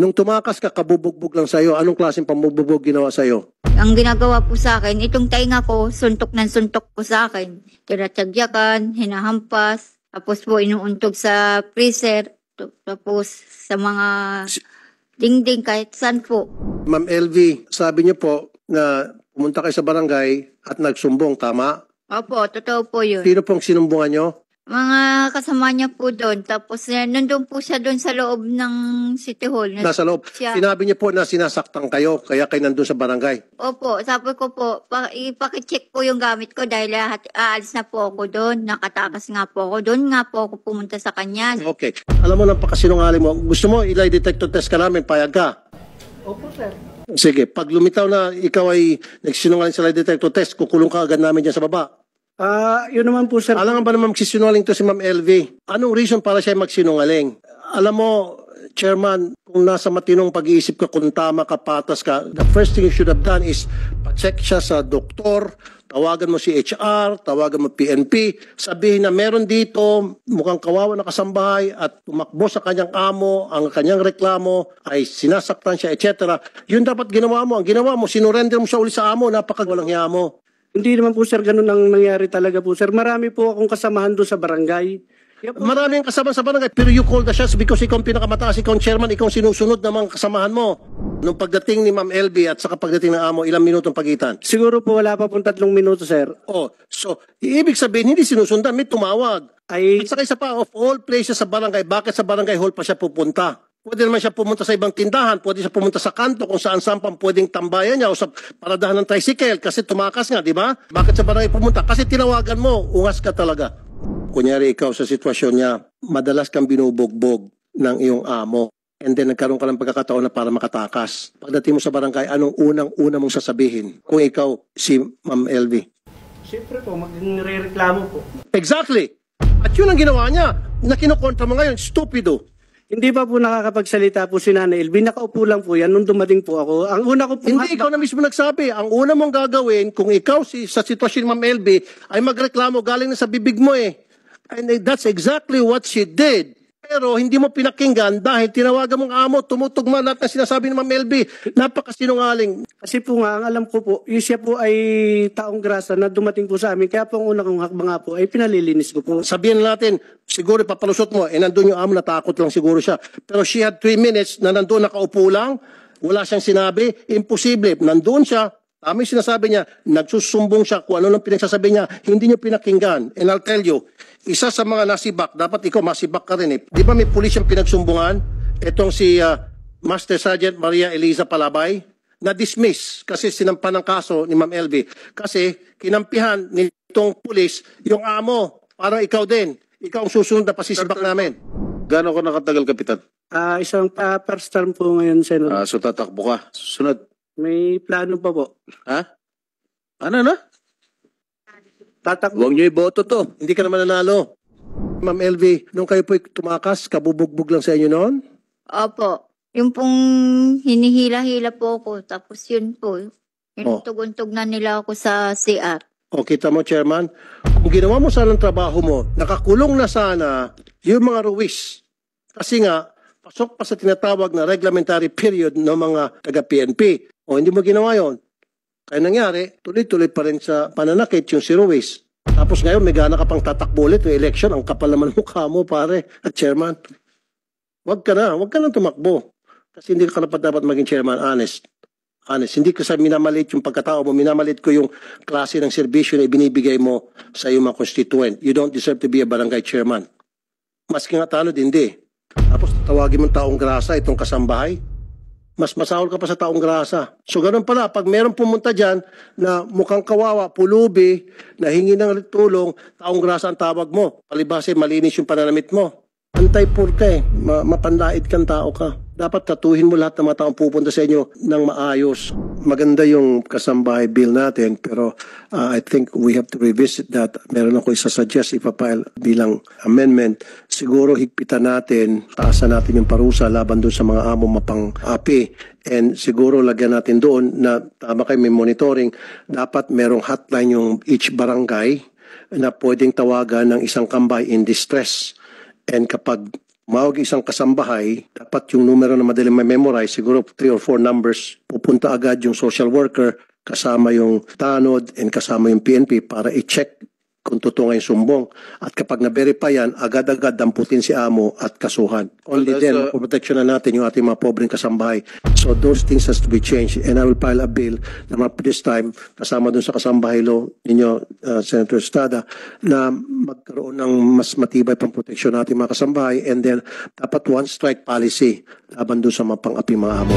Nung tumakas ka, kabubugbog lang sa'yo. Anong klaseng pambubugbog ginawa sa'yo? Ang ginagawa po sa akin, itong tainga ko, suntok ng suntok po sa akin. Tinatagyakan, hinahampas, tapos po inuuntog sa freezer, tapos sa mga dingding kahit saan po. Ma'am LV, sabi niyo po na pumunta kayo sa barangay at nagsumbong, tama? Opo, totoo po yun. Sino pong sinumbungan niyo? Mga kasama niya po doon. Tapos nandun po siya doon sa loob ng City Hall. Nasa loob. Siya. Sinabi niyo po na sinasaktan kayo, kaya kayo nandun sa barangay. Opo, sabi ko po, ipakicheck po yung gamit ko dahil aalis na po ako doon. Nakatakas nga po ako doon. Nga po ako pumunta sa kanya. Okay. Alam mo, napakasinungaling mo. Gusto mo, ilay detector test ka namin, payag ka? Opo, sir. Sige, pag lumitaw na ikaw ay nagsinungaling sa lie detector test, kukulong ka agad namin dyan sa baba. Yun naman po, sir. Alam nga ba naman magsisinungaling to si Ma'am LV? Anong reason para siya magsinungaling? Alam mo, Chairman, kung nasa matinong pag-iisip ka, kung tama ka, patas ka, the first thing you should have done is pa-check siya sa doktor, tawagan mo si HR, tawagan mo PNP, sabihin na meron dito, mukhang kawawa na kasambahay at tumakbo sa kanyang amo, ang kanyang reklamo ay sinasaktan siya, etc. Yun dapat ginawa mo. Ang ginawa mo, sinurrender mo siya uli sa amo, napakagawalang hiya mo. Hindi naman po, sir, ganun ang nangyari talaga po, sir. Marami po akong kasamahan doon sa barangay. Maraming kasama sa barangay, pero you call the shots because ikaw ang pinakamataas, ikaw ang chairman, ikaw ang sinusunod ng mga kasamahan mo. Nung pagdating ni Ma'am LB at saka pagdating ng amo, ilang minutong pagitan? Siguro po wala pa pong 3 minuto, sir. Oh, so, ibig sabihin, hindi sinusundan, may tumawag. Ay, At saka isa pa, of all places sa barangay, bakit sa barangay hall pa siya pupunta? Pwede naman siya pumunta sa ibang tindahan, pwede siya pumunta sa kanto kung saan-saan pang pwedeng tambayan niya o sa paradahan ng tricycle kasi tumakas nga, di ba? Bakit sa barangay pumunta? Kasi tinawagan mo, ungas ka talaga. Kunyari ikaw sa sitwasyon niya, madalas kang binubugbog ng iyong amo and then nagkaroon ka ng pagkakataon na para makatakas. Pagdating mo sa barangay, anong unang-una mong sasabihin kung ikaw si Ma'am LV? siyempre po, magre-reklamo po. Exactly! At yun ang ginawa niya na kinukontra mo ngayon, stupido. Hindi pa po nakakapagsalita po si Nanay Elvin. Nakaupo lang po yan nung dumating po ako. Ang una ko po... Hindi, ikaw na mismo nagsabi. Ang una mong gagawin, kung ikaw sa sitwasyon ni Ma'am LB, ay magreklamo galing na sa bibig mo eh. And that's exactly what she did. Pero hindi mo pinakinggan dahil tinawagan mong amo, tumutugma lahat na sinasabi ni Ma'am LB. Napakasinungaling. Kasi po nga, ang alam ko po, yung siya po ay taong grasa na dumating po sa amin. Kaya po ang una kong hakbang nga po ay pinalilinis ko po. Sabihin natin, siguro papalusot mo, nandun yung amo, natakot lang siguro siya. Pero she had 3 minutes na nandun nakaupo lang, wala siyang sinabi, imposible. Nandun siya, tama yung sinasabi niya, nagsusumbong siya kung ano lang pinagsasabi niya, hindi niya pinakinggan. And I'll tell you, isa sa mga nasibak, dapat ikaw masibak ka rin eh. Di ba may pulis yung pinagsumbungan? Itong si Master Sergeant Maria Eliza Palabay, na-dismiss kasi sinampan ng kaso ni Ma'am LB. Kasi kinampihan nitong pulis yung amo, parang ikaw din. Ikaw ang susunod na pasisibak namin. Gano'n ko nakatagal, Kapitan? Isang first term po ngayon, Senator. So tatakbo ka. Susunod. May plano pa po. Ha? Ano na? Tatakbo. Huwag niyo iboto to. Hindi ka naman nanalo. Ma'am LV, nung kayo po'y tumakas, kabubugbog lang sa inyo noon? Opo. Yung pong hinihila-hila po ako. Tapos yun po. Inuntog-untog na nila ako sa CR. O, kita mo, Chairman, kung ginawa mo sana ang trabaho mo, nakakulong na sana yung mga ruwis. Kasi nga, pasok pa sa tinatawag na reglementary period ng mga taga-PNP. O, hindi mo ginawa yon. Kaya nangyari, tuloy-tuloy pa rin sa pananakit yung si Ruiz. Tapos ngayon, may gana ka pang tatakbo ulit yung election. Ang kapal naman mukha mo, pare, at Chairman. Huwag ka na tumakbo. Kasi hindi ka dapat maging Chairman, honest. Hindi ko sa minamalit yung pagkatao mo, minamalit ko yung klase ng serbisyo na ibinibigay mo sa iyong mga constituent. You don't deserve to be a barangay chairman. Maski nga tanod, hindi. Tapos tawagin mong taong grasa itong kasambahay. Mas masahol ka pa sa taong grasa. So ganun pala, pag meron pumunta dyan na mukhang kawawa, pulubi, na hingi ng tulong, taong grasa ang tawag mo. Palibase, malinis yung pananamit mo. Antay-pur ka eh. Mapanlait kang tao ka. Dapat tatuhin mo lahat ng mga taong pupunta sa inyo ng maayos. Maganda yung kasambahay bill natin, pero I think we have to revisit that. Meron ako isasuggest, ipapile bilang amendment. Siguro higpitan natin, taasan natin yung parusa laban doon sa mga amo mapang-api. And siguro lagyan natin doon na tama kayo may monitoring. Dapat merong hotline yung each barangay na pwedeng tawagan ng isang kambay in distress. And kapag tumawag isang kasambahay, dapat yung numero na madaling memorize, siguro 3 or 4 numbers, pupunta agad yung social worker, kasama yung tanod, and kasama yung PNP para i-check kung totoo nga yung sumbong. At kapag na-verify yan, agad-agad damputin si amo at kasuhan. Only Well, then, so- protection na natin yung ating mga pobreng kasambahay. So those things has to be changed. And I will file a bill na this time, kasama dun sa kasambahay law ninyo, Senator Estrada, na magkaroon ng mas matibay pang protection natin mga kasambahay. And then, dapat one strike policy laban dun sa mga pang-api mga amo.